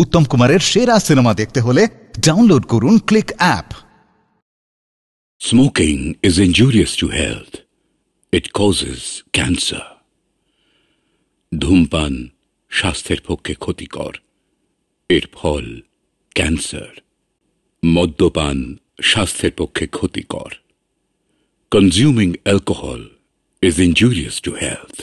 উত্তম কুমারের সেরা সিনেমা দেখতে হলে ডাউনলোড করুন click app. Smoking is injurious to health. It causes cancer. ধূমপান স্বাস্থ্যের পক্ষে ক্ষতিকর, এর ফল ক্যান্সার। মদ্যপান স্বাস্থ্যের পক্ষে ক্ষতিকর। Consuming alcohol is injurious to health.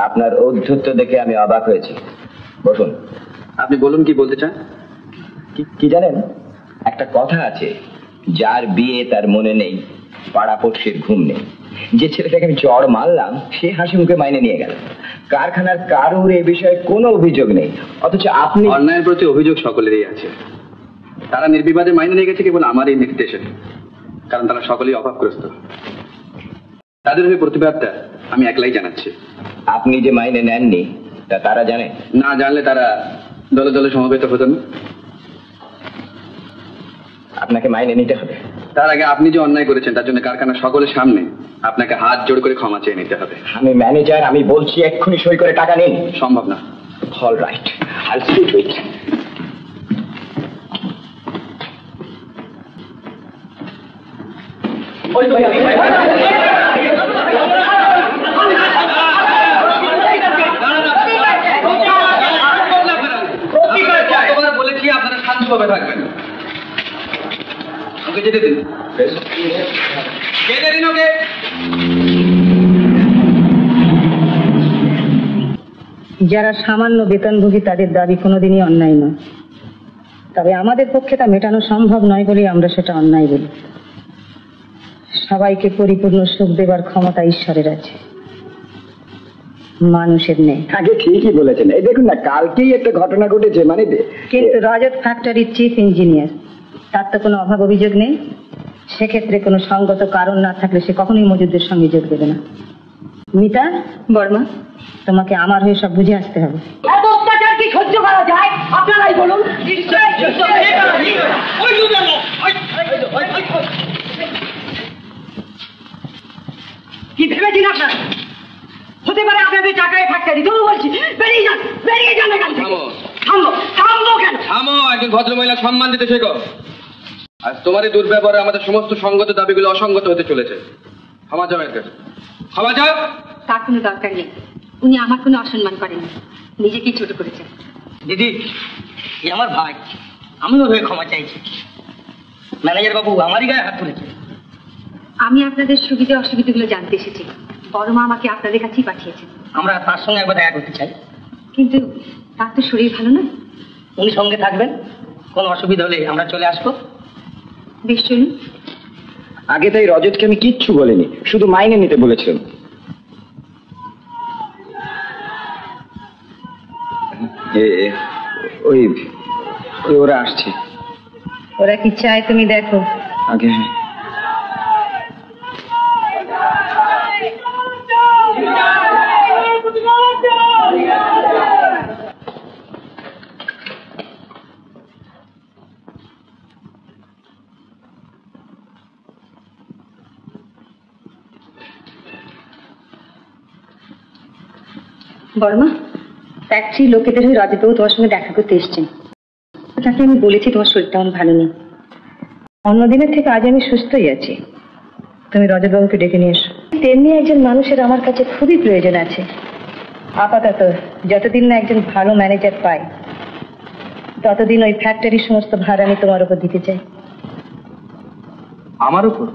আপনার ঔদ্ধত্য দেখে আমি অবাক হয়েছি। বসুন। আপনি বলুন, কি বলতে চান? কি জানেন, একটা কথা আছে, যার বিয়ে তার মনে নেই, পাড়াপড়শির ঘুম নেই। যে ছেলেটাকে আমি চড় মারলাম সে হাসি মুখে মাইনে নিয়ে গেল। কারখানার কারোর এই বিষয়ে কোনো অভিযোগ নেই, অথচ আপনি। অন্যায়ের প্রতি অভিযোগ সকলেরই আছে। তারা নির্বিবাদে মাইনে নিয়ে গেছে কেবল আমার এই নির্দেশে, কারণ তারা সকলেই অভাবগ্রস্ত। তাদের ওই প্রতিবাদটা আমি একলাই জানাচ্ছি। আপনি যে মাইনে নেননি তা তারা জানে? না জানলে তারা দলে দলে সমবেত হতেন। আপনাকে মাইনে নিতে হবে। তার আগে আপনি যে অন্যায় করেছেন তার জন্য কারখানার সকলের সামনে আপনাকে হাত জোড় করে ক্ষমা চেয়ে নিতে হবে। আমি ম্যানেজার, আমি বলছি এক্ষুনি সই করে টাকা নিন। সম্ভব না। All right, I'll see to it. বলেছি আপনারা শান্তভাবে থাকবেন। ওকে যেতে দিন। যেতে দিন ওকে। যারা সামান্য বেতনভোগী তাদের দাবি কোনোদিনই অন্যায় নয়, তবে আমাদের পক্ষে তা মেটানো সম্ভব নয় বলেই আমরা সেটা অন্যায় বলি। সবাইকে পরিপূর্ণ সুখ দেবার ক্ষমতা ঈশ্বরের আছে, মানুষের নেই। আগে ঠিকই বলেছেন। এই দেখুন না, কালকেই একটা ঘটনা ঘটেছে। মানে কিন্তু রজত ফ্যাক্টরির চিফ ইঞ্জিনিয়ার, তার তো কোনো অভাব অভিযোগ নেই। সেক্ষেত্রে কোনো সঙ্গত কারণ না থাকলে সে কখনোই মজুরদের সঙ্গে যোগ দেবে না। মিতা বর্মা, তোমাকে আমার হয়ে সব বুঝে আসতে হবে। এত অত্যাচার কি সহ্য করা যায়? আপনারাই বলুন। কি ভেবেছেন আপনারা? হতে পারে আপনাদের টাকায় ফ্যাক্টরি। তবু বলছি বেরিয়ে যান, বেরিয়ে যান এখান থেকে। থামবো থামবো কেন? থামো, একজন ভদ্রমহিলা সম্মান দিতে শেখো। আর তোমার এই দুর্ব্যবহারে আমাদের সমস্ত সঙ্গত দাবিগুলো অসঙ্গত হতে চলেছে। ক্ষমা চাও এর কাছে, ক্ষমা চাও। তার কোনো দরকার নেই, উনি আমার কোনো অসম্মান করেন, নিজেকেই ছোট করেছেন। দিদি, এ আমার ভাই, আমি ওর হয়ে ক্ষমা চাইছি। ম্যানেজার বাবু আমারই গায়ে হাত তুলেছে। আমি আপনাদের সুবিধা অসুবিধাগুলো জানতে এসেছি। বড় মা আমাকে আপনাদের কাছেই পাঠিয়েছেন। আমরা তার সঙ্গে একবার দেখা করতে চাই। কিন্তু তার তো শরীর ভালো না। উনি সঙ্গে থাকবেন, কোনো অসুবিধা হলে আমরা চলে আসবো। বেশ চলুন। আগে তাই রজতকে আমি কিচ্ছু বলিনি, শুধু মাইনে নিতে বলেছিলাম। ওই ওরা আসছে। ওরা কি চায় তুমি দেখো আগে। বর্মা, ফ্যাক্টরি লোকেদের হয়ে রজতবাবু তোমার সঙ্গে দেখা করতে এসছেন। তাকে আমি বলেছি তোমার শরীরটা আমার ভালো নেই। অন্যদিনের থেকে আজ আমি সুস্থই আছি। তুমি রজতবাবুকে ডেকে নিয়ে এসো। তেমনি একজন মানুষের আমার কাছে খুবই প্রয়োজন আছে। আপাতত যতদিন না একজন ভালো ম্যানেজার পাই, ততদিন ওই ফ্যাক্টরির সমস্ত ভার আমি তোমার উপর দিতে চাই। আমার উপর?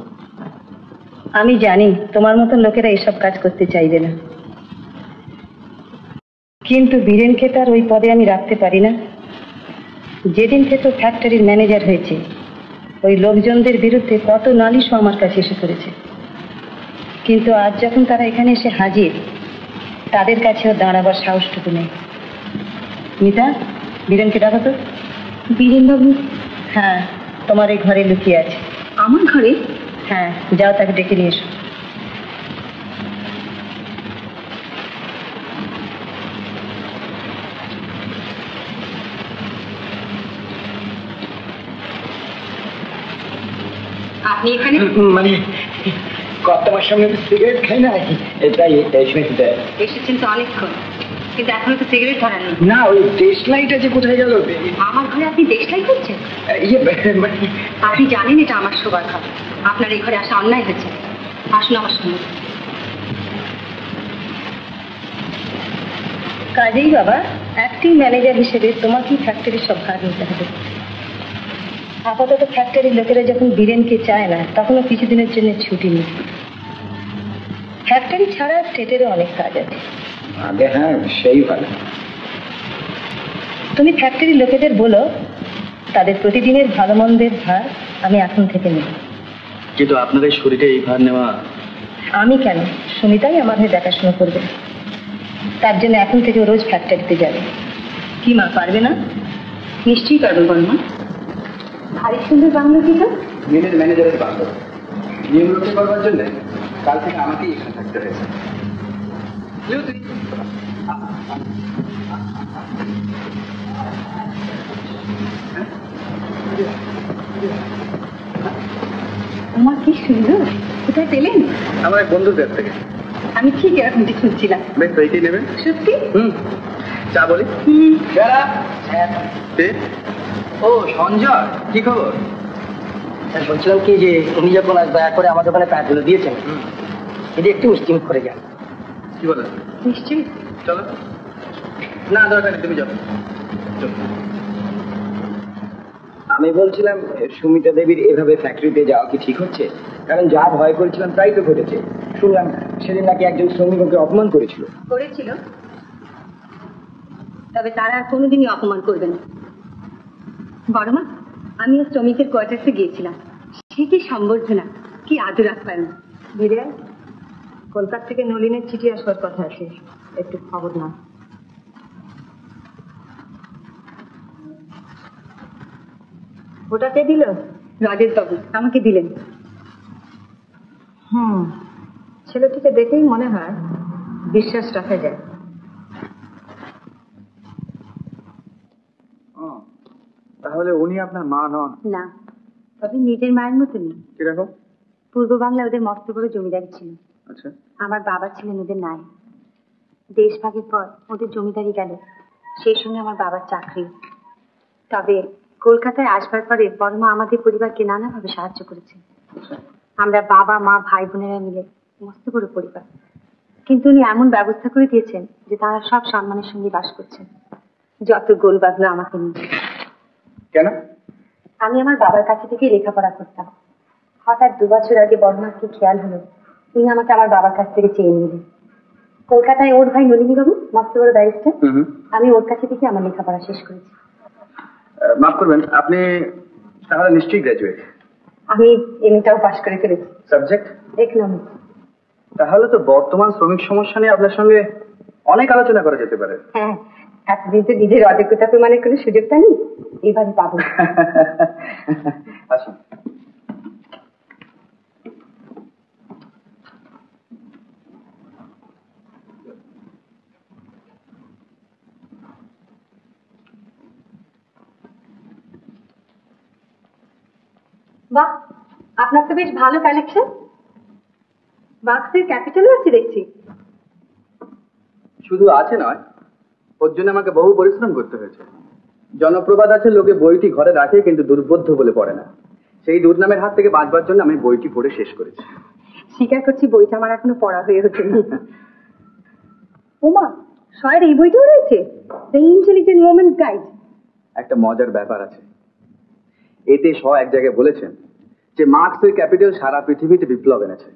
আমি জানি তোমার মতন লোকেরা এসব কাজ করতে চাইবে না, কিন্তু বীরেনকে তার ওই পদে আমি রাখতে পারি না। যেদিন থেকে ফ্যাক্টরির ম্যানেজার হয়েছে, ওই লোকজনদের বিরুদ্ধে কত নালিশও আমার কাছে এসে করেছে। কিন্তু আজ যখন তারা এখানে এসে হাজির, তাদের কাছেও দাঁড়াবার সাহসটুকু নেই। মিতা, বীরেনকে ডাকো তো। বীরেনবাবু? হ্যাঁ, তোমার এই ঘরে লুকিয়ে আছে। আমার ঘরে? হ্যাঁ, যাও তাকে ডেকে নিয়ে এসো। আপনি এখানে? মানে কর্তামার সঙ্গে সিগারেট খাই না এটাই শুনেছি। এসেছেন তো অনেকক্ষণ, কিন্তু এখনো তো সিগারেট ধরানি। না, ওই দেশ লাইট আছে, কোথায় গেল? আমার ঘরে আপনি দেশলাই করছেন? আপনি জানেন এটা আমার শোবার ঘর, আপনার এই ঘরে আসা অন্যায় হয়েছে। আসুন আমার সঙ্গে। কাজেই বাবা, অ্যাক্টিং ম্যানেজার হিসেবে তোমাকেই ফ্যাক্টরির সব ভাগ নিতে হবে। আপাতত ফ্যাক্টরির লোকেরা যখন বীরেনকে চায় না, তখনও কিছুদিনের জন্য ছুটি নেই। ফ্যাক্টরি ছাড়া স্টেটেরও অনেক কাজ আছে। আগে হ্যাঁ, সেই ভালো। তুমি ফ্যাক্টরির লোকেদের বলো তাদের প্রতিদিনের ভালো মন্দের ভার আমি এখন থেকে নেব। কিন্তু আপনার এই শরীরে এই ভার নেওয়া। আমি কেন, সুমিতাই আমার হয়ে দেখাশোনা করবে। তার জন্য এখন থেকে রোজ ফ্যাক্টরিতে যাবে। কি মা, পারবে না? নিশ্চয়ই পারবে বর্মা। ভারী সুন্দর বাংলো কি তো? মিলের ম্যানেজারের বাংলো। নিয়ম রক্ষা করবার জন্য কাল থেকে আমাকেই এখানে থাকতে হয়েছে। তোমার কি সুন্দর, কোথায় পেলেন? আমার এক বন্ধুর কাছ থেকে। আমি ঠিক এরকমটি খুঁজছিলাম। বেশ, তো এইটাই নেবেন? সত্যি? চা বলি। ও সঞ্জয়, কি খবর? বলছিলাম কি যে উনি যখন দয়া করে আমার দোকানে কাজগুলো দিয়েছেন, যদি একটু মিষ্টি করে যান। কি বলেন? নিশ্চয়ই। চলো। না, দরকার নেই, তুমি যাও। আমি বলছিলাম সুমিতা দেবীর এভাবে ফ্যাক্টরিতে যাওয়া কি ঠিক হচ্ছে? কারণ যা ভয় করেছিলাম তাই তো ঘটেছে। শুনলাম সেদিন নাকি একজন শ্রমিক ওকে অপমান করেছিল। করেছিল, তবে তারা আর কোনোদিনই অপমান করবে না। বড়মা, আমিও শ্রমিকের কোয়ার্টার্সে গিয়েছিলাম। সে কি সম্বর্ধনা, কি আদর আপ্যায়ন। ধীরে, কলকাতা থেকে নলিনের চিঠি আসবার কথা আছে, একটু খবর না। ওটা কে দিল? রাজেশ বাবু আমাকে দিলেন। ছেলেটিকে দেখেই মনে হয় বিশ্বাস রাখা যায়। তাহলে উনি আপনার মা নন? না, তবে নিজের মায়ের মতনই। কিরকম? পূর্ব বাংলায় ওদের মস্ত বড় জমিদারি ছিল। আচ্ছা। আমার বাবা ছিলেন ওদের নায়েব। দেশ ভাগের পর ওদের জমিদারি গেল, সেই সঙ্গে আমার বাবার চাকরি। তবে কলকাতায় আসবার পরে বড়মা আমাদের পরিবারকে নানাভাবে সাহায্য করেছে। আমরা বাবা মা ভাই বোনেরা মিলে মস্ত বড় পরিবার। কিন্তু উনি এমন ব্যবস্থা করে দিয়েছেন যে তারা সব সম্মানের সঙ্গে বাস করছেন, যত গোল বাঁধলো আমাকে নিয়ে। কেন? আমি আমার বাবার কাছে থেকে লেখাপড়া করতাম। হঠাৎ 2 বছর আগে বড়মার কি খেয়াল হলো, উনি আমাকে আমার বাবার কাছ থেকে চেয়ে নিলেন। কলকাতায় ওর ভাই নলিনী বাবু মস্ত বড় ব্যারিস্টার, আমি ওর কাছে থেকে আমার লেখাপড়া শেষ করেছি। মাফ করবেন, আপনি তাহলে নিশ্চয়ই গ্র্যাজুয়েট? আমি এমএটাও পাশ করে ফেলেছি। সাবজেক্ট? ইকোনমিক্স। তাহলে তো বর্তমান শ্রমিক সমস্যা নিয়ে আপনার সঙ্গে অনেক আলোচনা করা যেতে পারে। হ্যাঁ, এতদিন তো নিজের অযোগ্যতা প্রমাণের কোনো সুযোগটা নেই, এবারে পাবো। আসুন। বাহ, আপনার তো বেশ ভালো কালেকশন। বাক্সের ক্যাপিটালও আছে দেখছি। শুধু আছে নয়, ওর জন্য আমাকে বহু পরিশ্রম করতে হয়েছে। জনপ্রবাদ আছে, লোকে বইটি ঘরে রাখে কিন্তু দুর্বোধ্য বলে পড়ে না। সেই দুর্নামের হাত থেকে বাঁচবার জন্য আমি বইটি পড়ে শেষ করেছি। স্বীকার করছি, বইটা আমার এখনো পড়া হয়ে ওঠেনি। ওমা, শয়ের এই বইটাও রয়েছে, দ্য ইন্টেলিজেন্ট ওম্যানস গাইড। একটা মজার ব্যাপার আছে, এতে শ এক জায়গায় বলেছেন যে মার্কসের ক্যাপিটাল সারা পৃথিবীতে বিপ্লব এনেছে,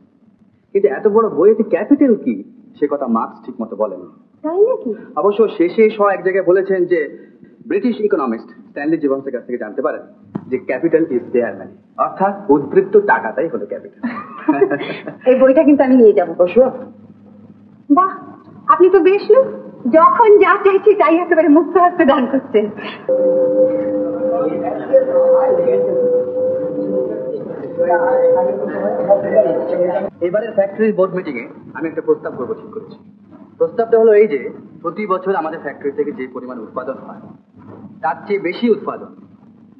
কিন্তু এত বড় বইতে ক্যাপিটাল কি সে কথা মার্কস ঠিক মতো বলেন। তাই নাকি? অবশ্য শেষে শ এক জায়গায় বলেছেন যে ব্রিটিশ ইকোনমিস্ট স্ট্যানলি জেমসের কাছ থেকে জানতে পারেন যে ক্যাপিটাল ইজ দেয়ার মানি, অর্থাৎ উদ্বৃত্ত টাকাটাই হলো ক্যাপিটাল। এই বইটা কিন্তু আমি নিয়ে যাবো। বাহ, আপনি তো বেশ লোক, যখন যা চাইছি তাই একেবারে মুক্ত হস্তে দান করছেন। এবারের ফ্যাক্টরির বোর্ড মিটিং এ আমি একটা প্রস্তাব করবো ঠিক করেছি। প্রস্তাবটা হলো এই যে প্রতি বছর আমাদের ফ্যাক্টরি থেকে যে পরিমাণ উৎপাদন হয় তার চেয়ে বেশি উৎপাদন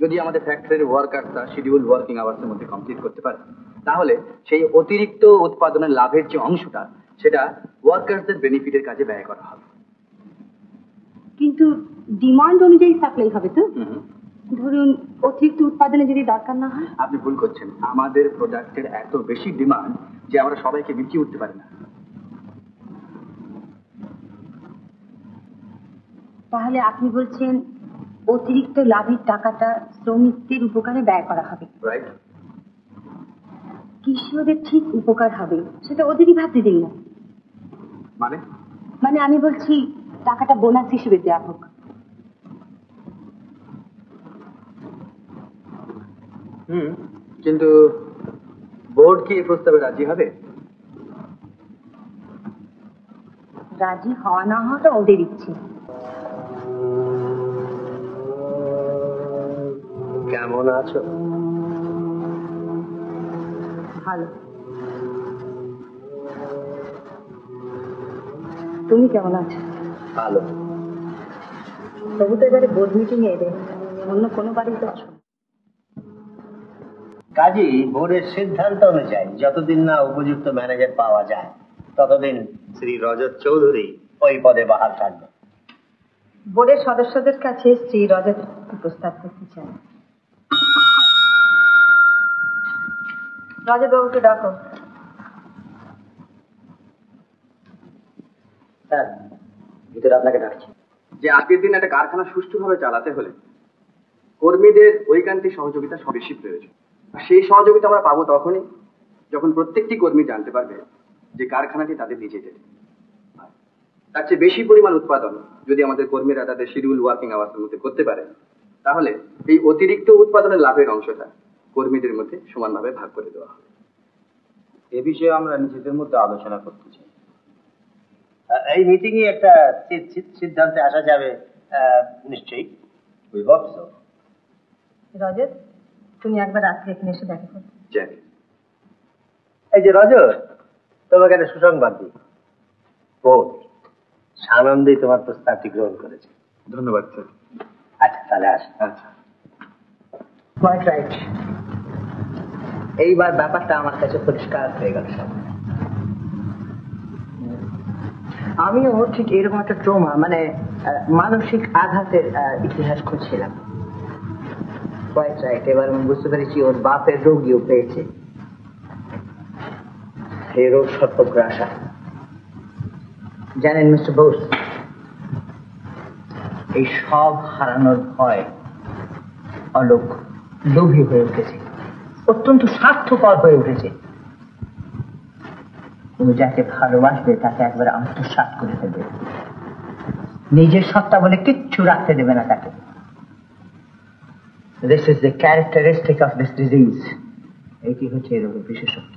যদি আমাদের ফ্যাক্টরির ওয়ার্কাররা শিডিউল ওয়ার্কিং আওয়ার্সের মধ্যে কমপ্লিট করতে পারে তাহলে সেই অতিরিক্ত উৎপাদনের লাভের যে অংশটা সেটা ওয়ার্কারদের বেনিফিটের কাজে ব্যয় করা হবে। কিন্তু ডিমান্ড অনুযায়ী সাপ্লাই হবে তো? ধরুন অতিরিক্ত উৎপাদনে যদি দরকার না হয়? আপনি ভুল করছেন, আমাদের প্রোডাক্টের এত বেশি ডিমান্ড যে আমরা সবাইকে বিক্রি করতে পারি না। তাহলে আপনি বলছেন অতিরিক্ত লাভের টাকাটা শ্রমিকদের উপকারে ব্যয় করা হবে, রাইট? কৃষি ওদের ঠিক উপকার হবে সেটা ওদেরই ভাবতে দিন না। মানে আমি বলছি টাকাটা বোনাস হিসেবে দেওয়া হোক। কিন্তু বোর্ড কি এই প্রস্তাবে রাজি হবে? রাজি হওয়া না হওয়াটা ওদের ইচ্ছে। কেমন আছো? ভালো। তুমি কেমন আছো? ভালো। তবু তো এবারে বোর্ড মিটিং এ এলে, অন্য কোনো বাড়ি যাচ্ছ? কাজী বোর্ডের সিদ্ধান্ত অনুযায়ী যতদিন না উপযুক্ত ম্যানেজার পাওয়া যায় ততদিন শ্রী রজত চৌধুরী ওই পদে বহাল থাকবে। বোর্ডের সদস্যদের কাছে শ্রী রজত প্রস্তাব করতে চান। রজত বাবুকে ডাকো। স্যার, ভিতরে আপনাকে ডাকছি। যে আজকের দিন একটা কারখানা সুষ্ঠুভাবে চালাতে হলে কর্মীদের ঐকান্তিক সহযোগিতা সব বেশি প্রয়োজন। সেই সহযোগিতা আমরা পাবো তখনই যখন প্রত্যেকটি কর্মী জানতে পারবে যে কারখানাটি তাদের নিজেদের। তার চেয়ে বেশি পরিমাণ উৎপাদন যদি আমাদের কর্মীরা তাদের শিডিউল ওয়ার্কিং আওয়ার্সের মধ্যে করতে পারে, তাহলে এই অতিরিক্ত উৎপাদনের লাভের অংশটা কর্মীদের মধ্যে সমানভাবে ভাগ করে দেওয়া হবে। এ বিষয়ে আমরা নিজেদের মধ্যে আলোচনা করতে চাই। এই মিটিং এ একটা সিদ্ধান্তে আসা যাবে নিশ্চয়ই। We hope so. রজত, তুমি একবার রাত্রে এখানে এসে দেখা করো। এই যে রজত, তোমাকে একটা সুসংবাদ দিই। বোর্ড সানন্দে তোমার প্রস্তাবটি গ্রহণ করেছে। ধন্যবাদ স্যার। আচ্ছা তাহলে আস। আচ্ছা, কোয়াইট রাইট। এইবার ব্যাপারটা আমার কাছে পরিষ্কার হয়ে গেল সব। আমিও ঠিক এরকম একটা ট্রমা মানে মানসিক আঘাতের ইতিহাস খুঁজছিলাম। Quite right. এবার আমি বুঝতে পেরেছি ওর বাপের রোগীও পেয়েছে। এই রোগ সর্পগ্রাসা। জানেন মিস্টার বোস, এই সব হারানোর ভয় অলোক লোভী হয়ে উঠেছে, অত্যন্ত স্বার্থপর হয়ে উঠেছে। তুমি যাকে ভালোবাসবে তাকে একবার আত্মসাৎ করে ফেলবে, নিজের সত্তা বলে কিচ্ছু রাখতে দেবে না তাকে। This is the characteristic of this disease. এটি হচ্ছে এই রোগের বিশেষত্ব।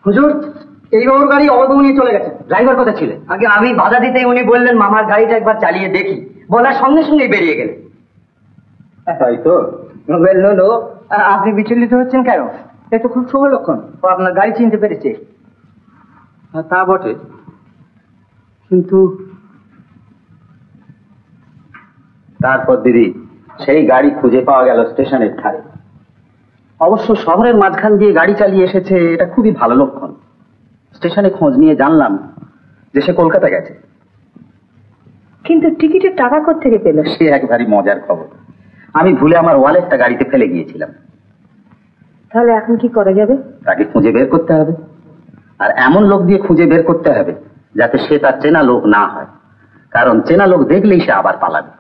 হুজুর, এই বাবুর গাড়ি অবাবু নিয়ে চলে গেছে। ড্রাইভার কোথায় ছিলেন? আগে আমি বাধা দিতেই উনি বললেন মামার গাড়িটা একবার চালিয়ে দেখি, বলার সঙ্গে সঙ্গে বেরিয়ে গেলেন। তাই তো? নো, আপনি বিচলিত হচ্ছেন কেন? এ তো খুব শুভ লক্ষণ। ও আপনার গাড়ি চিনতে পেরেছে। তা বটে, কিন্তু তারপর দিদি সেই গাড়ি খুঁজে পাওয়া গেল স্টেশনের ধারে। অবশ্য শহরের মাঝখান দিয়ে গাড়ি চালিয়ে এসেছে, এটা খুবই ভালো লক্ষণ। স্টেশনে খোঁজ নিয়ে জানলাম যে সে কলকাতা গেছে। কিন্তু টিকিটের টাকা কোত্থেকে পেল? সে একবারই মজার খবর। আমি ভুলে আমার ওয়ালেটটা গাড়িতে ফেলে গিয়েছিলাম। তাহলে এখন কি করা যাবে? তাকে খুঁজে বের করতে হবে, আর এমন লোক দিয়ে খুঁজে বের করতে হবে যাতে সে তার চেনা লোক না হয়, কারণ চেনা লোক দেখলেই সে আবার পালাবে।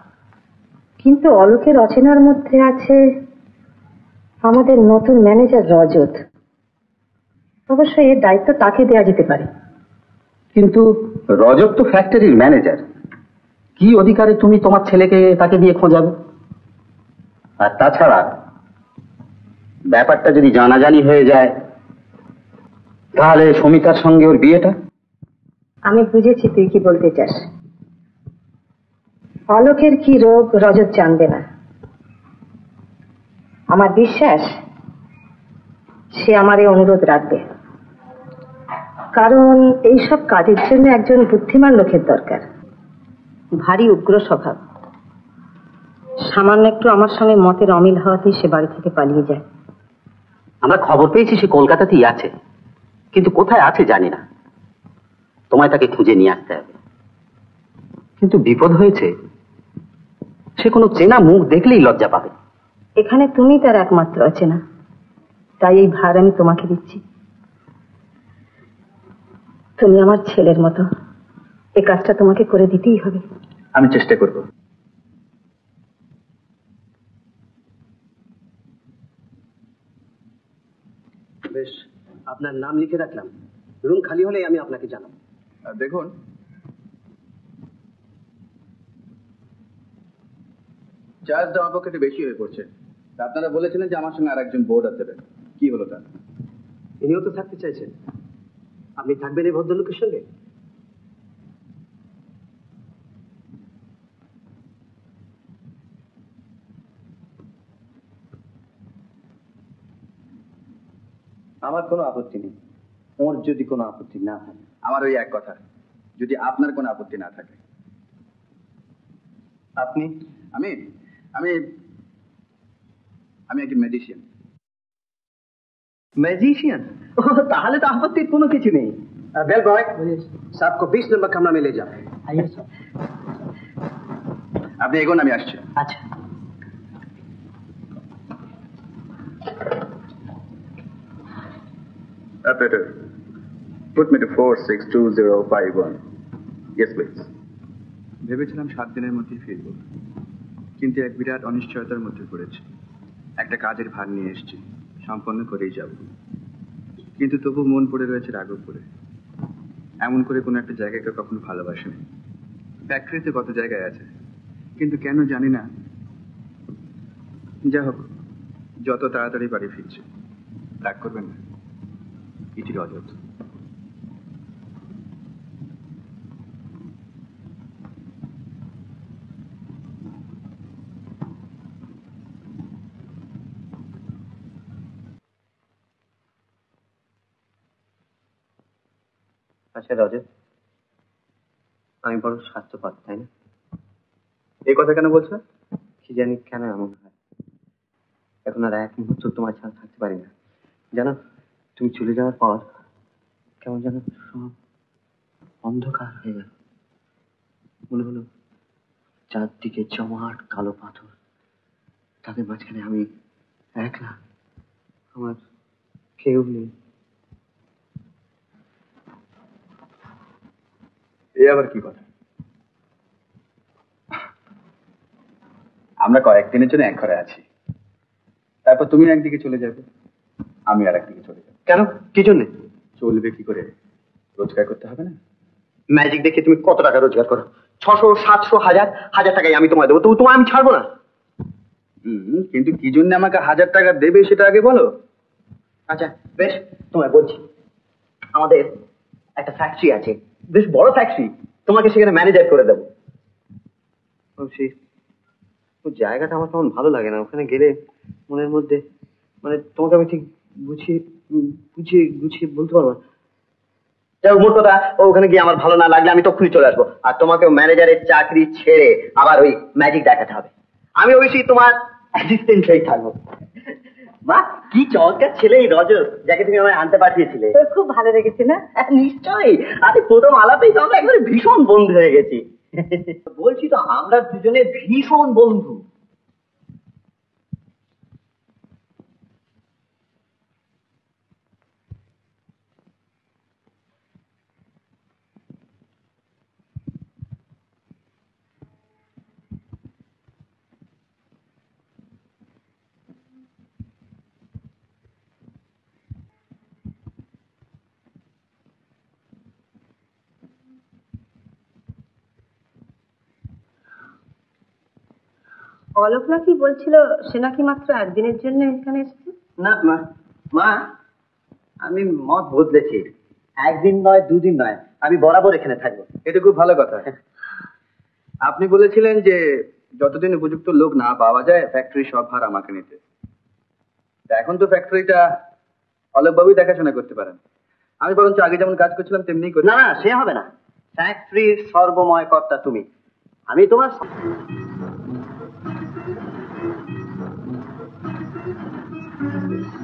কিন্তু অলোকের অচেনার মধ্যে আছে আমাদের নতুন ম্যানেজার রজত। অবশ্যই এর দায়িত্ব তাকে দেওয়া যেতে পারে। কিন্তু রজত তো ফ্যাক্টরির ম্যানেজার, কি অধিকারে তুমি তোমার ছেলেকে তাকে দিয়ে খোঁজাবে? আর তাছাড়া ব্যাপারটা যদি জানাজানি হয়ে যায় তাহলে সমিতার সঙ্গে ওর বিয়েটা। আমি বুঝেছি তুই কি বলতে চাস। অলোকের কি রোগ রজত জানবে না। আমার বিশ্বাস সে আমার এই অনুরোধ রাখবে, কারণ এইসব কাজের জন্য একজন বুদ্ধিমান লোকের দরকার। ভারী উগ্র স্বভাব, সামান্য একটু আমার সঙ্গে মতের অমিল হওয়াতেই সে বাড়ি থেকে পালিয়ে যায়। আমরা খবর পেয়েছি সে কলকাতাতেই আছে, কিন্তু কোথায় আছে জানি না। তোমায় তাকে খুঁজে নিয়ে আসতে হবে। কিন্তু বিপদ হয়েছে, সে কোনো চেনা মুখ দেখলেই লজ্জা পাবে। এখানে তুমি তার একমাত্র অচেনা, তাই এই ভার আমি তোমাকে দিচ্ছি। তুমি আমার ছেলের মতো, এই কাজটা তোমাকে করে দিতেই হবে। আমি চেষ্টা করব। বেশ, আপনার নাম লিখে রাখলাম। রুম খালি হলে আমি আপনাকে জানাবো। দেখুন, চার্জ দেওয়ার পক্ষে একটু বেশি হয়ে পড়ছে। আপনারা বলেছিলেন যে আমার সঙ্গে আর একজন বোর্ড আছে, কি হলো তার? ইনিও তো থাকতে চাইছেন। আপনি থাকবেন এই ভদ্রলোকের সঙ্গে? আমার কোনো আপত্তি নেই, ওর যদি কোনো আপত্তি না থাকে। আমার ওই এক কথা, যদি আপনার কোনো আপত্তি না থাকে। আপনি? আমি আমি আমি একজন ম্যাজিশিয়ান। ম্যাজিশিয়ান? তাহলে তো আপত্তির কোনো কিছু নেই। বেল বয়, সাবকো 20 নম্বর কামরা में ले जाओ। আপনি এগোন, আমি আসছি। আচ্ছা। Operator, put me to 462051. Yes, please. ভেবেছিলাম 7 দিনের মধ্যেই ফিরব, কিন্তু এক বিরাট অনিশ্চয়তার মধ্যে পড়েছি। একটা কাজের ভার নিয়ে এসেছি, সম্পন্ন করেই যাব, কিন্তু তবু মন পড়ে রয়েছে রাঘবপুরে। এমন করে কোনো একটা জায়গাকে কখনো ভালোবাসেনি। ফ্যাক্টরিতে কত জায়গায় আছে, কিন্তু কেন জানি না। যা হোক, যত তাড়াতাড়ি বাড়ি ফিরছে। রাগ করবেন না, এটি রজত। আচ্ছা রজত, আমি বড় স্বার্থপর, তাই না? এই কথা কেন বলছো? কি জানি কেন এমন হয়। এখন আর এক মুহূর্ত তোমার ছাড়া থাকতে পারি না। জানো, তুমি চলে যাওয়ার পর কেমন যেন সব অন্ধকার হয়ে গেল। মনে হলো চারদিকে জমাট কালো পাথর, তাদের মাঝখানে আমি একলা, আমার কেউ নেই। এ আবার কি কথা? আমরা কয়েকদিনের জন্য এক ঘরে আছি, তারপর তুমি একদিকে চলে যাবে, আমি আর একদিকে চলে যাবো। কেন? কি জন্য? চলবে কি করে? রোজগার করতে হবে না? ম্যাজিক দেখে তুমি কত টাকা রোজগার করো? 600, 700, 1000 টাকাই আমি তোমায় দেবো, তবু তোমায় আমি ছাড়বো না। কিন্তু কি জন্য আমাকে 1000 টাকা দেবে সেটা আগে বলো। আচ্ছা বেশ, তোমায় বলছি। আমাদের একটা ফ্যাক্টরি আছে, বেশ বড় ফ্যাক্টরি, তোমাকে সেখানে ম্যানেজার করে দেবো। সেই জায়গাটা আমার তেমন ভালো লাগে না। ওখানে গেলে মনের মধ্যে, মানে তোমাকে আমি ঠিক গুছিয়ে বলতে পারবো না। যাই হোক, মোট কথা, ওখানে গিয়ে আমার ভালো না লাগলে আমি তখনই চলে আসবো, আর তোমাকে ম্যানেজারের চাকরি ছেড়ে আবার ওই ম্যাজিক দেখাতে হবে। আমি অবশ্যই তোমার অ্যাসিস্ট্যান্ট হয়ে থাকবো। মা, কি চমৎকার ছেলে এই রজত, যাকে তুমি আমায় আনতে পাঠিয়েছিলে। খুব ভালো লেগেছে না? নিশ্চয়ই, আরে প্রথম আলাপেই তো আমরা একবারে ভীষণ বন্ধু হয়ে গেছি। বলছি তো, আমরা দুজনে ভীষণ বন্ধু। অলোক নাকি বলছিল সে নাকি মাত্র একদিনের জন্য এখানে এসেছে। না মা, আমি মত বদলেছি। একদিন নয়, দুদিন নয়, আমি বরাবর এখানে থাকবো। এটা খুব ভালো কথা। আপনি বলেছিলেন যে যতদিন উপযুক্ত লোক না পাওয়া যায় ফ্যাক্টরি সব ভার আমাকে নিতে। এখন তো ফ্যাক্টরিটা অলোকবাবুই দেখাশোনা করতে পারেন। আমি বরঞ্চ আগে যেমন কাজ করছিলাম তেমনি করি। না, সে হবে না। ফ্যাক্টরির সর্বময় কর্তা তুমি। আমি তোমার সত্যি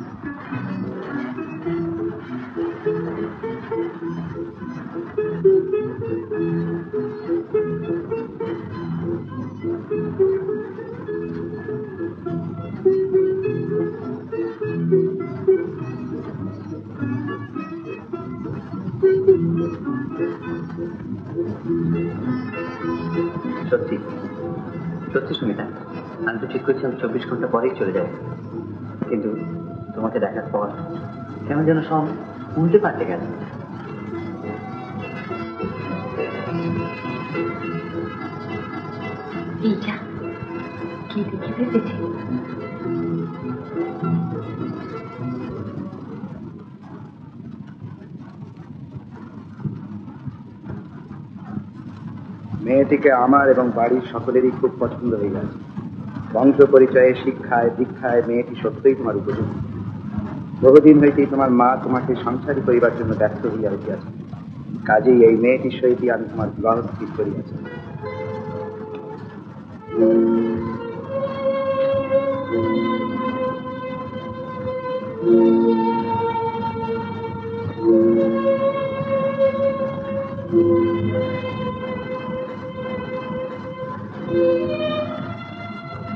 সত্যি সুমিতা, আমি তো ঠিক করছি আমি 24 ঘন্টা পরেই চলে যাব, কিন্তু তোমাকে দেখার পর কেমন যেন সব উল্টে পাল্টে গেল। এইটা কি দেখে ফেলেছে? মেয়েটিকে আমার এবং বাড়ির সকলেরই খুব পছন্দ হয়ে গেছে। বংশ পরিচয়ে, শিক্ষায়, দীক্ষায় মেয়েটি সত্যই তোমার উপযুক্ত। বহুদিন হইতেই তোমার মা তোমাকে সংসারী করিবার জন্য ব্যস্ত হইয়া উঠিয়াছে। কাজেই এই মেয়েটির সহিতই আমি তোমার বিবাহ স্থির করিয়াছি।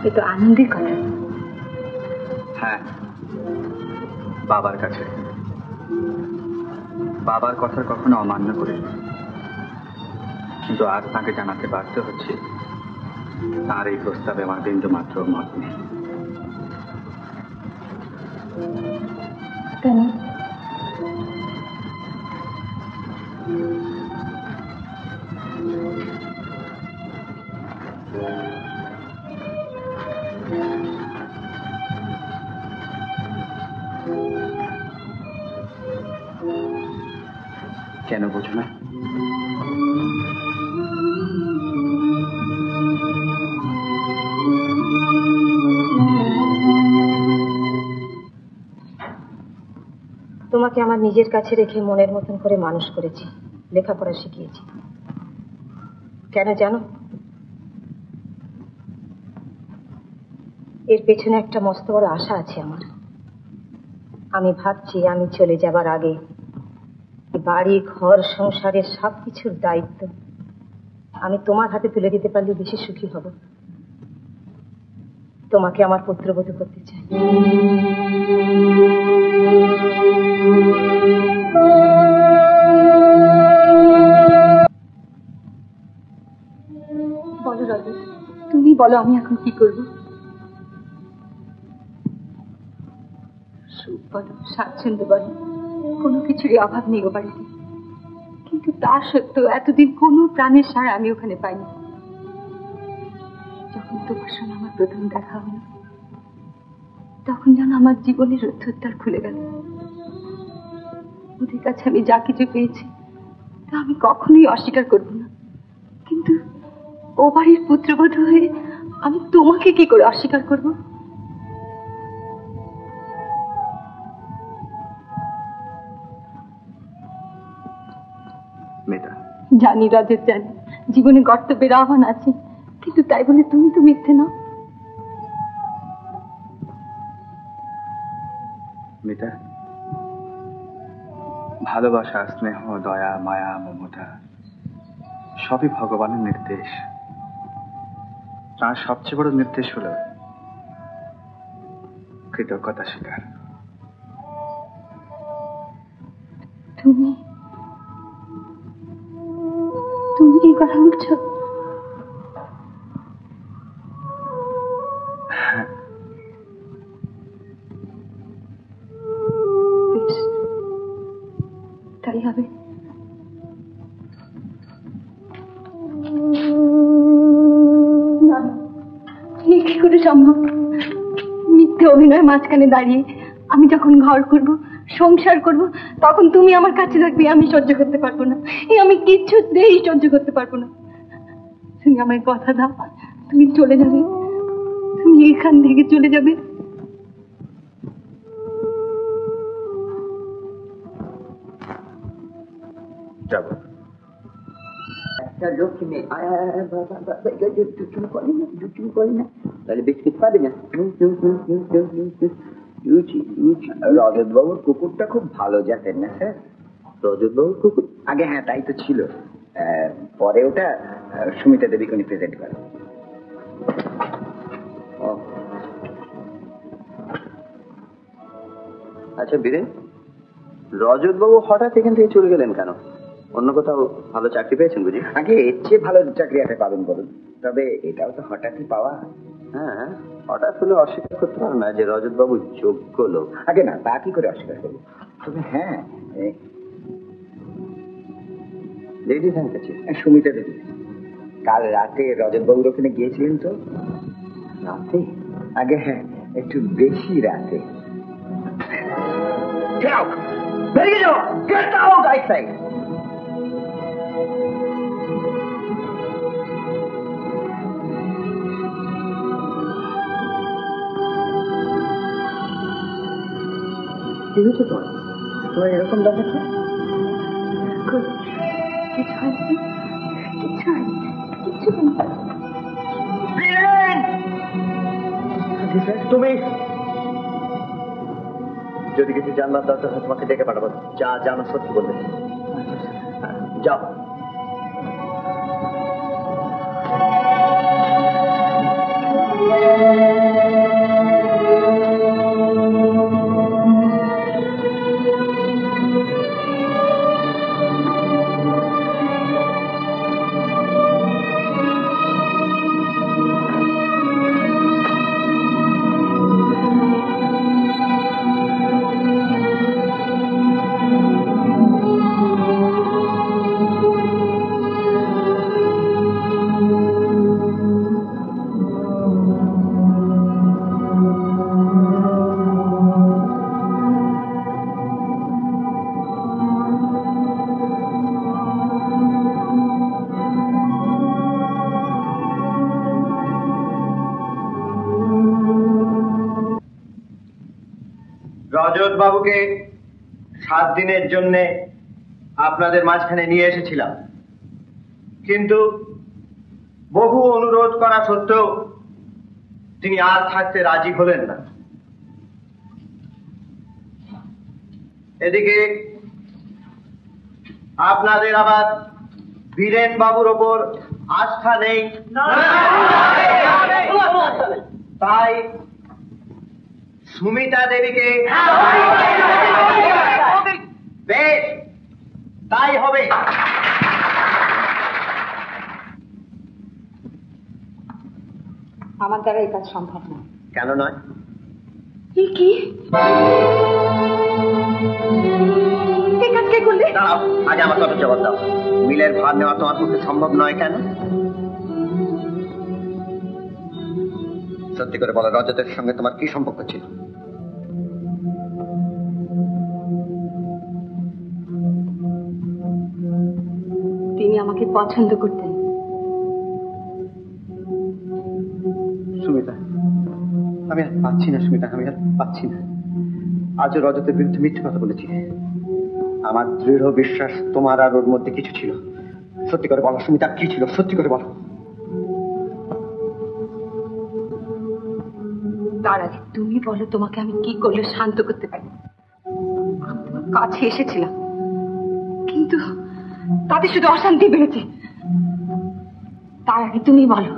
এ তো আনন্দের কথা। হ্যাঁ, বাবার কাছে। বাবার কথা কখনো অমান্য করে, কিন্তু আজ তাকে জানাতে বাধ্য হচ্ছে তার এই প্রস্তাবে আমার বিন্দু মাত্র মত নেই। কেন? কেন বোঝো না? তোমাকে আমার নিজের কাছে রেখে মনের মতন করে মানুষ করেছি, লেখাপড়া শিখিয়েছি। কেন জানো? এর পেছনে একটা মস্ত বড় আশা আছে আমার। আমি ভাবছি আমি চলে যাবার আগে বাড়ি, ঘর, সংসারের সবকিছুর দায়িত্ব আমি তোমার হাতে তুলে দিতে পারলে বেশি সুখী হব। তোমাকে আমার পুত্রবধূ করতে চাই। বলো রজত, তুমি বলো আমি এখন কি করবো? সুখ বলো, স্বাচ্ছন্দ্য বলো, কোনো কিছুরই অভাব নেই ও বাড়িতে। কিন্তু তা সত্ত্বেও এতদিন কোনো প্রাণের সার আমি ওখানে পাইনি। যখন তোমার সঙ্গে আমার প্রথম দেখা হলো, তখন যেন আমার জীবনের রথদ্বার খুলে গেল। ওদের কাছে আমি যা কিছু পেয়েছি তা আমি কখনোই অস্বীকার করব না, কিন্তু ও বাড়ির পুত্রবধূ হয়ে আমি তোমাকে কি করে অস্বীকার করব? জানি রজত, জানি জীবনে কর্তব্যের আহ্বান আছে, কিন্তু তাই বলে তুমি তো মিথ্যে নাও। মিতা, ভালোবাসা, স্নেহ, দয়া, মায়া, মমতা সবই ভগবানের নির্দেশ। তার সবচেয়ে বড় নির্দেশ হল কৃতজ্ঞতা স্বীকার। তুমি এই কথা বলছো? বেশ, তাই হবে। না, কি করে সম্ভব? মিথ্যে অভিনয় মাঝখানে দাঁড়িয়ে আমি যখন ঘর করব, সংসার করব, তখন তুমি আমার কাছে থাকবে, আমি সহ্য করতে পারবো না। আমি কিছুতেই সহ্য করতে পারবো না। তুমি আমায় কথা দাও, তুমি চলে যাবে, তুমি এখান থেকে চলে যাবে। যাবো। একটা লক্ষ্মী মেয়ে করে না, তাহলে বিস্কিট পাবে না। লুচি রজত বাবুর কুকুরটা খুব ভালো জাতের না স্যার? রজত বাবুর কুকুর? আগে হ্যাঁ তাই তো ছিল, পরে ওটা সুমিতা দেবীকে উনি প্রেজেন্ট করেন। আচ্ছা বীরেন, রজত বাবু হঠাৎ এখান থেকে চলে গেলেন কেন? অন্য কোথাও ভালো চাকরি পেয়েছেন বুঝি? আগে এর চেয়ে ভালো চাকরি একটা পাবেন বলুন, তবে এটাও তো হঠাৎই পাওয়া। হ্যাঁ, হঠাৎ হলে অস্বীকার করতে পারো না যে রজত বাবু যোগ্য লোক। আগে না, তা কি করে অস্বীকার করবো? তবে হ্যাঁ, লেডিস হ্যান্ডকাচিফ সুমিতা দেবী কাল রাতে রজত বাবুর ওখানে গিয়েছিলেন তো? রাতে? আগে হ্যাঁ, একটু বেশি রাতে। বেরিয়ে যাও, গেট আউট আউটসাইড। কি হয়েছে তোমার? তোমার এরকম দেখাচ্ছে? তুমি যদি কিছু জানবার দরকার হয় তোমাকে ডেকে পাঠাবো, যা জানো সত্যি বলবে। যাও। রজত বাবুকে 7 দিনের জন্য আপনাদের মাঝখানে নিয়ে এসেছিলাম, কিন্তু বহু অনুরোধ করা সত্ত্বেও তিনি আর থাকতে রাজি হলেন না। এদিকে আপনাদের আবার বীরেন বাবুর ওপর আস্থা নেই, তাই সুমিতা দেবীকে। বেশ, তাই হবে। আমার দ্বারা এই কাজ সম্ভব না। কেন নয়? কি কাজ কে করলে? দাঁড়াও, আগে আমার কথা জবাব দাও। মিলের ভার নেওয়া তোমার পক্ষে সম্ভব নয় কেন? সত্যি করে বলো, রজতের সঙ্গে তোমার কি সম্পর্ক ছিল? তিনি আমাকে পছন্দ করতেন। সুমিতা, আমি আর পাচ্ছি না। সুমিতা, আমি আর পাচ্ছি না। আজও রজতের বিরুদ্ধে মিথ্যে কথা বলেছি। আমার দৃঢ় বিশ্বাস তোমার আর ওর মধ্যে কিছু ছিল। সত্যি করে বলো সুমিতা, কি ছিল? সত্যি করে বলো। তার আগে তুমি বলো, তোমাকে আমি কি করলে শান্ত করতে পারি? আমি তোমার কাছে এসেছিলাম, কিন্তু তাতে শুধু অশান্তি বেড়েছে। তার আগে তুমি বলো,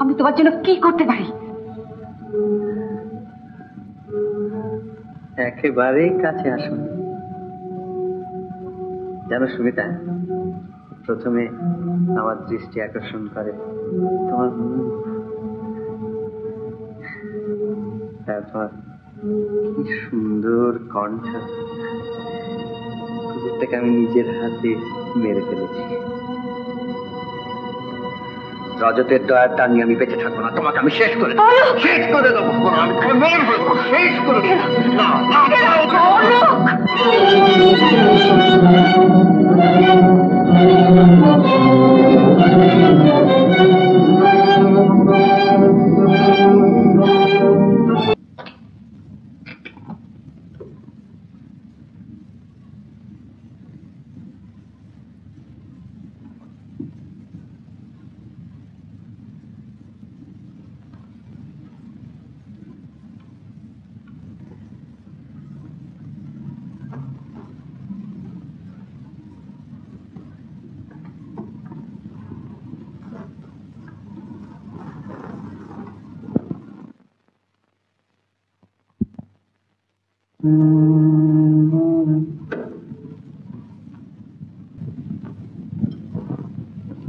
আমি তোমার জন্য কি করতে পারি? একেবারেই কাছে আসুন। জানো সুমিতা, প্রথমে আমার দৃষ্টি আকর্ষণ করে তোমার মুখ, তারপর কি সুন্দর কণ্ঠ। কুকুরটাকে আমি নিজের হাতে মেরে ফেলেছি। রজতের দয়ার টান নিয়ে আমি বেঁচে থাকবো না। তোমাকে আমি শেষ করে দেবো, শেষ করে দেবো। আমি তোমাকে মেরে ফেলবো, শেষ করে দেবো।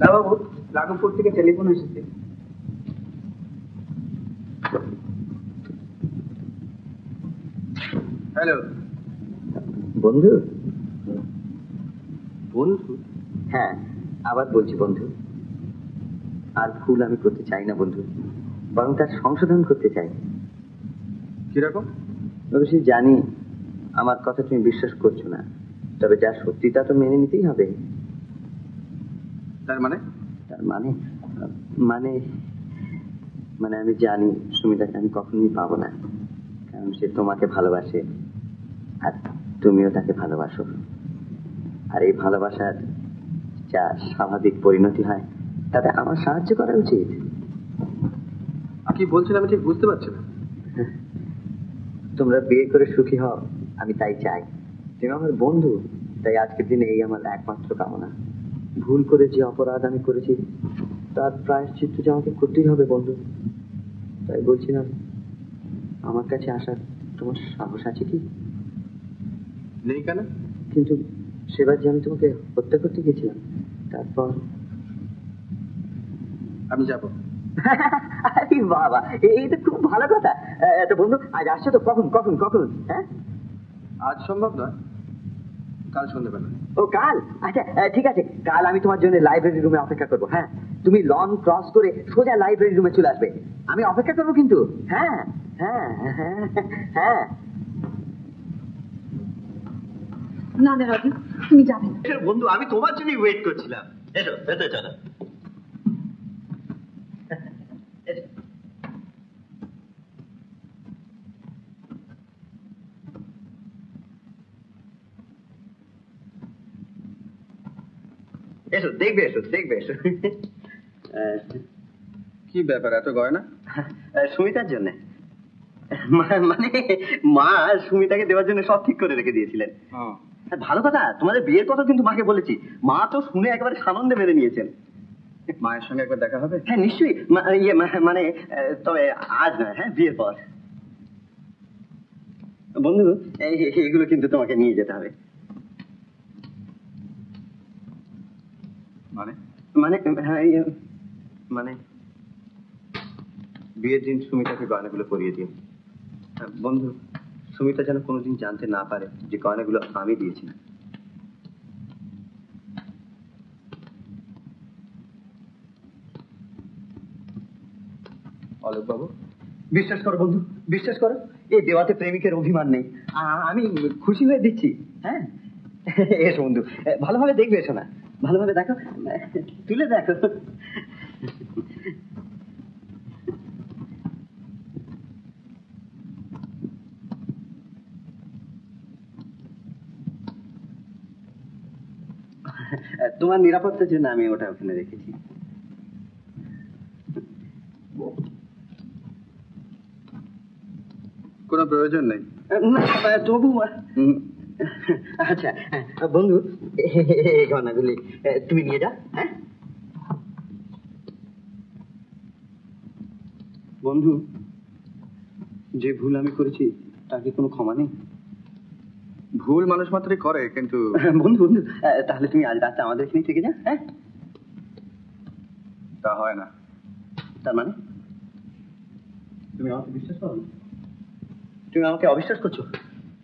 বাবু, লাঘবপুর থেকে টেলিফোন এসেছে। হ্যালো বন্ধু? বন্ধু? হ্যাঁ, আবার বলছি বন্ধু। আর ভুল আমি করতে চাই না বন্ধু, বরং তার সংশোধন করতে চাই। কিরকম? অবশ্যই জানি আমার কথা তুমি বিশ্বাস করছো না, তবে যা সত্যি তা তো মেনে নিতেই হবে। তার মানে? তার মানে মানে মানে আমি জানি সুমিতাকে আমি কখনোই পাবো না, কারণ সে তোমাকে ভালোবাসে আর তুমিও তাকে ভালোবাসো। আর এই ভালোবাসার যা স্বাভাবিক পরিণতি হয় তাতে আমার সাহায্য করা উচিত। কি বলছেন আমি ঠিক বুঝতে পারছি না। তোমরা বিয়ে করে সুখী হও, আমি তাই চাই। তুমি আমার বন্ধু, তাই আজকের দিনে এই আমার একমাত্র কামনা। ভুল করে যে অপরাধ আমি করেছি তার প্রায়শ্চিত্ত যে আমাকে করতেই হবে বন্ধু। তাই বলছিলাম, আমার কাছে আসার তোমার সাহস আছে কি? নেই কেন? কিন্তু সেবার যে আমি তোমাকে হত্যা করতে গেছিলাম, তারপর আমি যাবো। আরে বাবা, এই তো খুব ভালো কথা। তো বন্ধু আজ আসছো তো? কখন কখন কখন? হ্যাঁ, আজ সম্ভব নয়, কাল সন্ধ্যেবেলা। ও কাল? আচ্ছা ঠিক আছে, কাল আমি তোমার জন্য লাইব্রেরি রুমে অপেক্ষা করবো। হ্যাঁ, তুমি লন ক্রস করে সোজা লাইব্রেরি রুমে চলে আসবে, আমি অপেক্ষা করবো কিন্তু। হ্যাঁ হ্যাঁ হ্যাঁ হ্যাঁ। না না রবি, তুমি যাবে না। বন্ধু, আমি তোমার জন্যই ওয়েট করছিলাম। এসো ভেতরে চলো। এসো, দেখবে এসো, দেখবে এসো। কি ব্যাপার এত গয়না? সুমিতার জন্য। মানে মা সুমিতাকে দেওয়ার জন্য সব ঠিক করে রেখে দিয়েছিলেন। ভালো কথা, তোমাদের বিয়ের কথা কিন্তু মাকে বলেছি, মা তো শুনে একেবারে সানন্দে মেনে নিয়েছেন। মায়ের সঙ্গে একবার দেখা হবে? হ্যাঁ নিশ্চয়ই, মানে তবে আজ নয়, হ্যাঁ বিয়ের পর। বন্ধু, এগুলো কিন্তু তোমাকে নিয়ে যেতে হবে। মানে? মানে মানে বিয়ের দিন সুমিতাকে গয়নাগুলো পরিয়ে দিও বন্ধু। সুমিতা যেন কোনোদিন জানতে না পারে যে গয়নাগুলো আমি দিয়েছি। অলোক বাবু, বিশ্বাস করো বন্ধু, বিশ্বাস করো, এই দেওয়াতে প্রেমিকের অভিমান নেই। আমি খুশি হয়ে দিচ্ছি। হ্যাঁ এসো বন্ধু, ভালোভাবে দেখবে, এসো না, ভালোভাবে দেখো, তুলে দেখো। তোমার নিরাপত্তার জন্য আমি ওটা ওখানে রেখেছি। কোনো প্রয়োজন নেই। তবু আচ্ছা বন্ধু, এই গয়নাগুলি তুমি নিয়ে যাও। হ্যাঁ বন্ধু, যে ভুল আমি করেছি তার কি কোনো ক্ষমা নেই? ভুল মানুষ মাত্রই করে, কিন্তু বন্ধু বন্ধু, তাহলে তুমি আজ রাতে আমাদের এখানে থেকে যাও। হ্যাঁ, তা হয় না। তার মানে তুমি আমাকে বিশ্বাস করো না? তুমি আমাকে অবিশ্বাস করছো?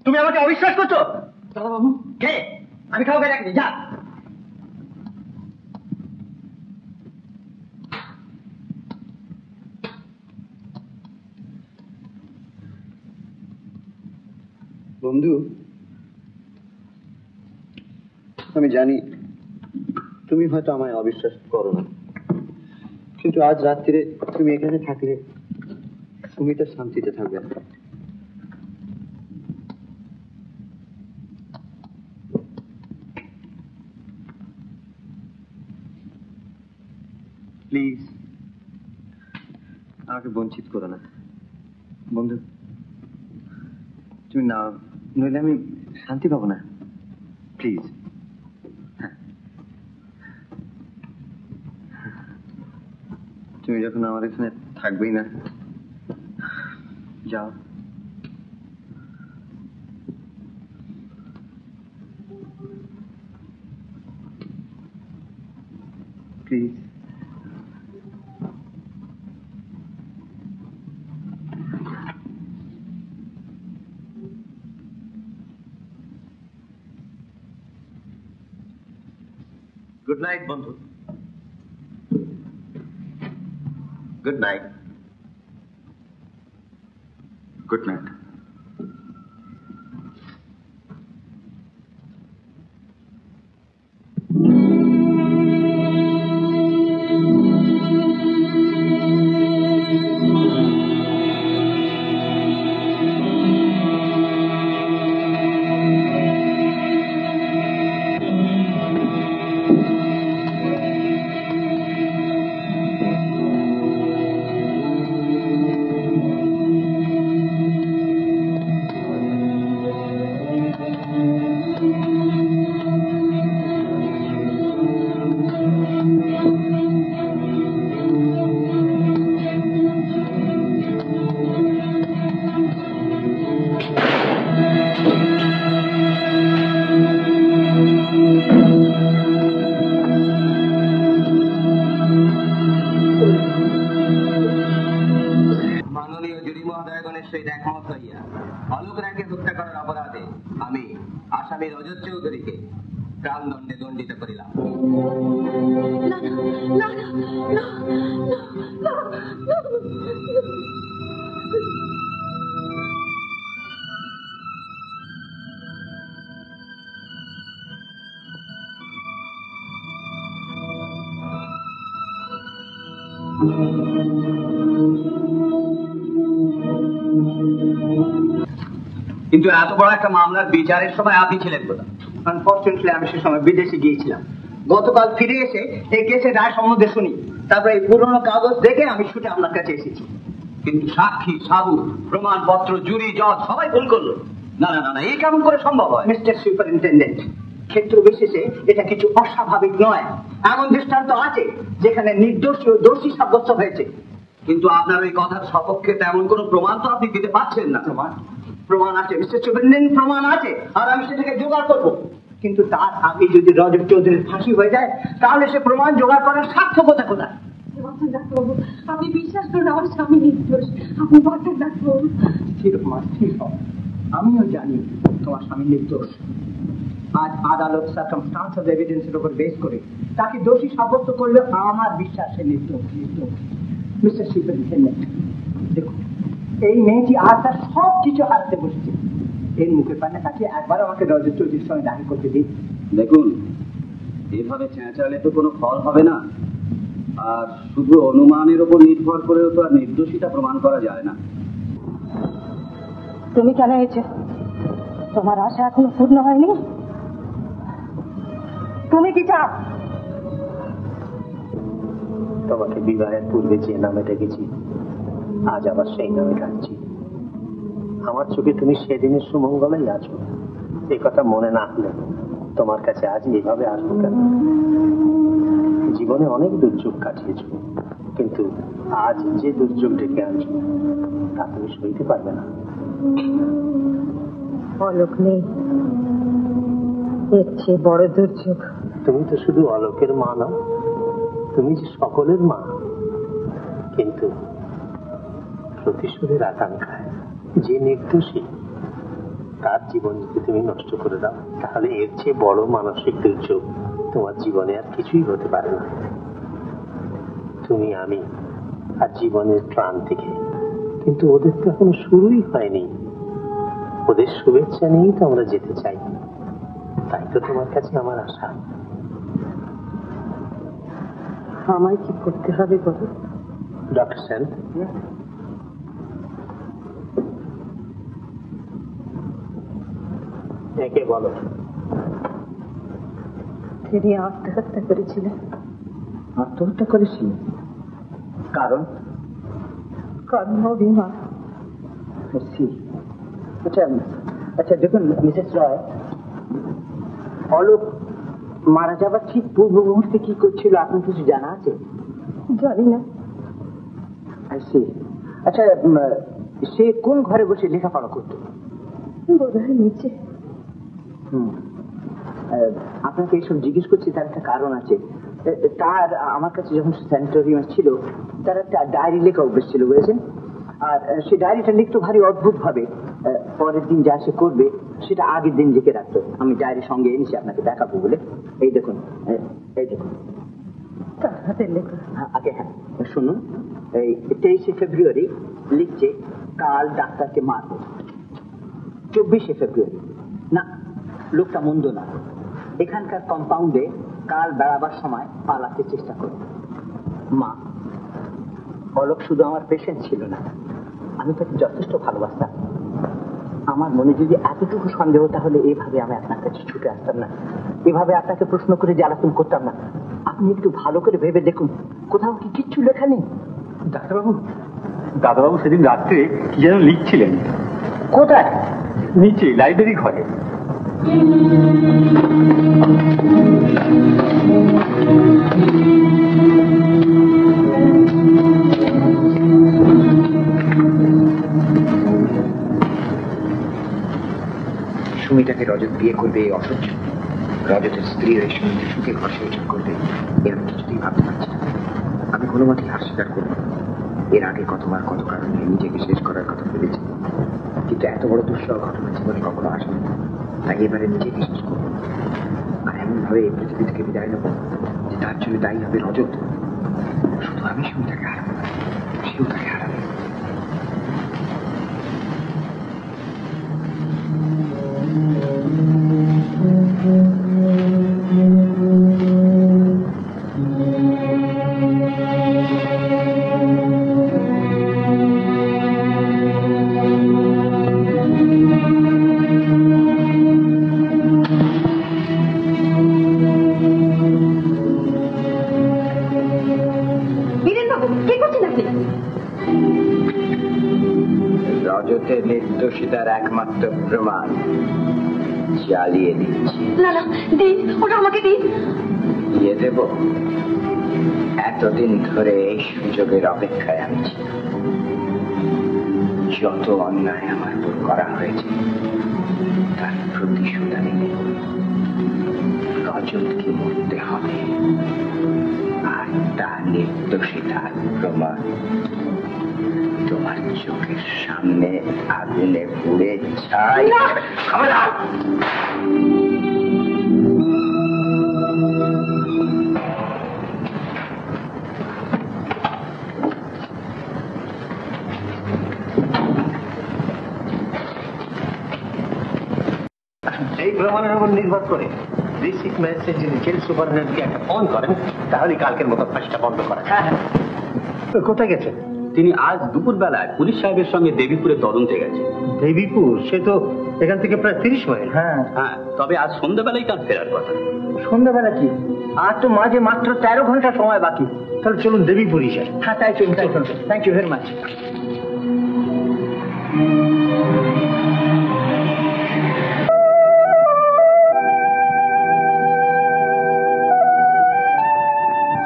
তুমি আমাকে অবিশ্বাস করছো? দাদা বাবু, কে? আমি কাউকে ডাকিনি, যা। বন্ধু, আমি জানি তুমি হয়তো আমায় অবিশ্বাস করো না, কিন্তু আজ রাত্রিরে তুমি এখানে থাকলে সুমিতা শান্তিতে থাকবে না। প্লিজ আমাকে বঞ্চিত করো না বন্ধু, তুমি না, নইলে আমি শান্তি পাবো না। প্লিজ। তুমি যখন আমার এখানে থাকবেই না, যাও প্লিজ। গুড নাইট বন্ধু। Good night. Good night. মাননীয় জুরি মহোদয়গণের সহিত একমত হইয়া অলোক রায়কে হত্যা করার অপরাধে আমি আসামি রজত চৌধুরীকে প্রাণদণ্ডে দণ্ডিত করিলাম। কিন্তু এত বড় একটা মামলার বিচারের সময় আপনি ছিলেন কোথায়? আনফরচুনেটলি আমি সে সময় বিদেশে গিয়েছিলাম। গতকাল ফিরে এসে এই কেসের রায় সম্বন্ধে শুনি, তারপরে এই পুরনো কাগজ দেখে আমি ছুটে আপনার কাছে এসেছি। কিন্তু সাক্ষী, সাবুত, প্রমাণপত্র, জুরি, জজ সবাই ভুল করলো। না না না না, এই কেমন করে সম্ভব হয়? মিস্টার সুপারিনটেন্ডেন্ট, ক্ষেত্র বিশেষে এটা কিছু অস্বাভাবিক নয়। এমন দৃষ্টান্ত আছে যেখানে নির্দোষী ও দোষী সাব্যস্ত হয়েছে। কিন্তু আপনার ওই কথার সপক্ষে তেমন কোনো প্রমাণ তো আপনি দিতে পারছেন না। প্রমাণ আছে মিস্টার সুপারিনটেন্ডেন্ট, প্রমাণ আছে, আর আমি সেটাকে জোগাড় করবো। কিন্তু তার আগে যদি রজত চৌধুরীর ফাঁসি হয়ে যায়, তাহলে সে প্রমাণ জোগাড় করার সার্থকতা কোথায়? আপনি বিশ্বাস করুন, আমার স্বামী নির্দোষ। আপনি বাঁচান ডাক্তারবাবু। স্থির মা, স্থির হও। আমিও জানি তোমার স্বামী নির্দোষ। আজ আদালত সার্কামস্টান্স এভিডেন্সের উপর বেস করে তাকে দোষী সাব্যস্ত করলে আমার বিশ্বাস সে নির্দোষ। মিস্টার সুপারিনটেন্ডেন্ট, দেখুন, এই মেয়েটি আর তার সব কিছু হারতে বসেছে। এর মুখের পানে তাকে একবার আমাকে রজত চৌধুরীর সঙ্গে দেখা করতে দিন। দেখুন, এভাবে চেঁচালে তো কোনো ফল হবে না, আর শুধু অনুমানের উপর নির্ভর করেও তো আর নির্দোষিতা প্রমাণ করা যায় না। তুমি কেন এসেছো? তোমার আশা এখনো পূর্ণ হয়নি? তুমি কি চাও? তোমাকে বিবাহের পূর্বে যে নামে ডেকেছি, আজ আবার সেই নামে ডাকছি। আমার চোখে তুমি সেদিনের সুমঙ্গলাই আছো, এ কথা মনে না হলে তোমার কাছে আজ এইভাবে আসবো কেন? জীবনে অনেক দুর্যোগ কাটিয়েছ, কিন্তু আজ যে দুর্যোগ ডেকে আনছো তা তুমি সইতে পারবে না। অলোক নেই, এর চেয়ে বড় দুর্যোগ। তুমি তো শুধু অলোকের মা না, তুমি যে সকলের মা। কিন্তু প্রতিশোধের আকাঙ্ক্ষায় যে নির্দোষী তার জীবন যদি তুমি নষ্ট করে দাও, তাহলে এর চেয়ে বড় মানসিক দুর্যোগ তোমার জীবনে আর কিছুই হতে পারে না। তুমি, আমি আর জীবনের প্রাণ থেকে, কিন্তু ওদের তো এখনো শুরুই হয়নি। ওদের শুভেচ্ছা নিয়েই তো আমরা যেতে চাই, তাই তো তোমার কাছে আমার আশা। আমায় কি করতে হবে বলো? ডক্টর সেন, একে বলো। তিনি আত্মহত্যা করেছিলেন। আত্মহত্যা করেছিলেন? কারণ? কারণ অভিমান। আচ্ছা আচ্ছা, দেখুন মিসেস রয়, অলোক মারা যাবার ঠিক পূর্ব মুহূর্তে কি করছিল আপনার কিছু জানা আছে? জানি না। আচ্ছা, সে কোন ঘরে বসে লেখাপড়া করতো? বোধহয় নিচে। আপনাকে এইসব জিজ্ঞেস করছি, তার একটা কারণ আছে। তার আমার কাছে যখন স্যানিটোরিয়ামে ছিল তার একটা ডায়েরি লেখা অভ্যেস ছিল, বুঝেছেন? আর সে ডায়েরিটা লিখতো ভারী অদ্ভুত ভাবে। পরের দিন যা সে করবে সেটা আগের দিন লিখে রাখতো। আমি ডায়েরি সঙ্গে এনেছি আপনাকে দেখাবো বলে। এই দেখুন, এই দেখুন তার হাতের লেখা। আগে হ্যাঁ শুনুন, এই 23শে ফেব্রুয়ারি লিখছে কাল ডাক্তারকে মারবো। 24শে ফেব্রুয়ারি, না লোকটা মন্দ না, এখানকার কম্পাউন্ডে কাল বেড়াবার সময় পালাতে চেষ্টা করবে। মা, অলোক শুধু আমার পেশেন্ট ছিল না, আমি তাকে যথেষ্ট ভালোবাসতাম। আমার মনে যদি এতটুকু সন্দেহ, তাহলে এভাবে আমি আপনার কাছে ছুটে আসতাম না, এভাবে আপনাকে প্রশ্ন করে জ্বালাতন করতাম না। আপনি একটু ভালো করে ভেবে দেখুন, কোথাও কি কিচ্ছু লেখা নেই? দাদাবাবু সেদিন রাত্রে কি যেন লিখছিলেন। কোথায়? নিচে লাইব্রেরি ঘরে। সুমিতাকে রজত বিয়ে করবে অসহ্য, রজতের স্ত্রী হয়ে সুমিতা সুখে ঘর সংসার করবে, এর আমি কিছুতেই ভাবতে পারছি না। আমি কোনো মতেই হার স্বীকার করবো। এর আগে কতবার কত কারণে নিজেকে শেষ করার কথা ভেবেছি, কিন্তু এত বড় দুঃসহ ঘটনা জীবনে কখনো আসেনি। তাই এবারে নিজেকে শেষ করবো, আর এমন ভাবে এই পৃথিবী থেকে বিদায় নেবো যে তার জন্য দায়ী হবে রজত। শুধু আমি সুমিতাকে হারাবো না, সেও তাকে হারাবে। রজতের নির্দোষিতার একমাত্র প্রমাণ চালিয়ে দিচ্ছি। না না দিন, ওটা আমাকে দিন। দিয়ে দেব। এতদিন ধরে এই সুযোগের অপেক্ষায় আমি ছিলাম। যত অন্যায় আমার উপর করা হয়েছে তার প্রতিশোধ আমি নেব। রজতকে মরতে হবে, আর তার নির্দোষিতার প্রমাণ তোমার চোখের সামনে আগুনে পুড়ে ছাই। খবরদার! এই প্রমাণের উপর নির্ভর করে ডিস্ট্রিক্ট ম্যাজিস্ট্রেট যদি জেল সুপারিনটেন্ডেন্টকে একটা ফোন করেন, তাহলে কালকের মতো ফাঁসিটা বন্ধ করা। হ্যাঁ হ্যাঁ। কোথায় গেছে? তিনি আজ দুপুর বেলায় পুলিশ সাহেবের সঙ্গে দেবীপুরে তদন্তে গেছে। দেবীপুর? সে তো এখান থেকে প্রায় 30 মাইল। হ্যাঁ হ্যাঁ, তবে আজ সন্ধ্যাবেলায় তার ফেরার কথা। সন্ধ্যাবেলা কি? আর তো মাঝে মাত্র 13 ঘন্টা সময় বাকি। তাহলে চলুন দেবীপুরই যাই। হ্যাঁ তাই চলুন। Thank you very much.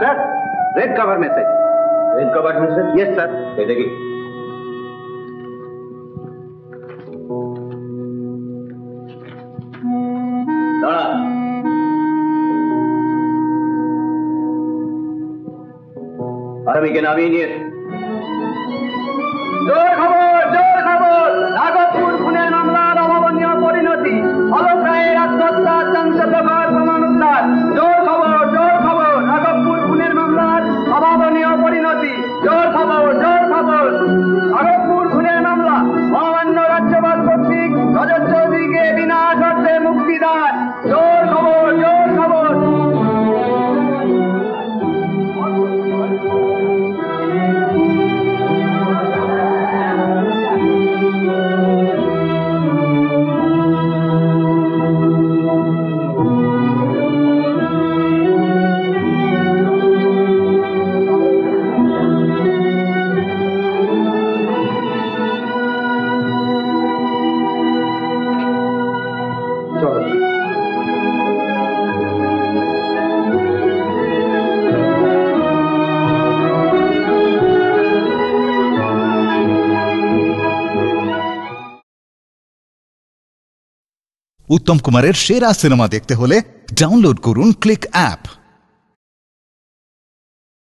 Sir, red cover message. Red cover message? Yes sir. এই দেখি। দাঁড়া। আসামিকে নামিয়ে নিয়ে জোর খবর, জোর খবর! রাঘবপুর খুনের মামলার অভাবনীয় পরিণতি, অলোক রায়ের আত্মহত্যা, চাঞ্চল্যকর প্রমাণ উদ্ধার। জোর খবর, জোর খবর! রাঘবপুর খুনের মামলার অভাবনীয় পরিণতি। জোর খবর, জোর খবর! রাঘবপুর খুনের মামলা মহামান্য রাজ্যপাল কর্তৃক রজত চৌধুরীকে বিনা শর্তে মুক্তিদান। জোর খবর, জোর খবর! উত্তম কুমারের সেরা সিনেমা দেখতে হলে ডাউনলোড করুন ক্লিক অ্যাপ।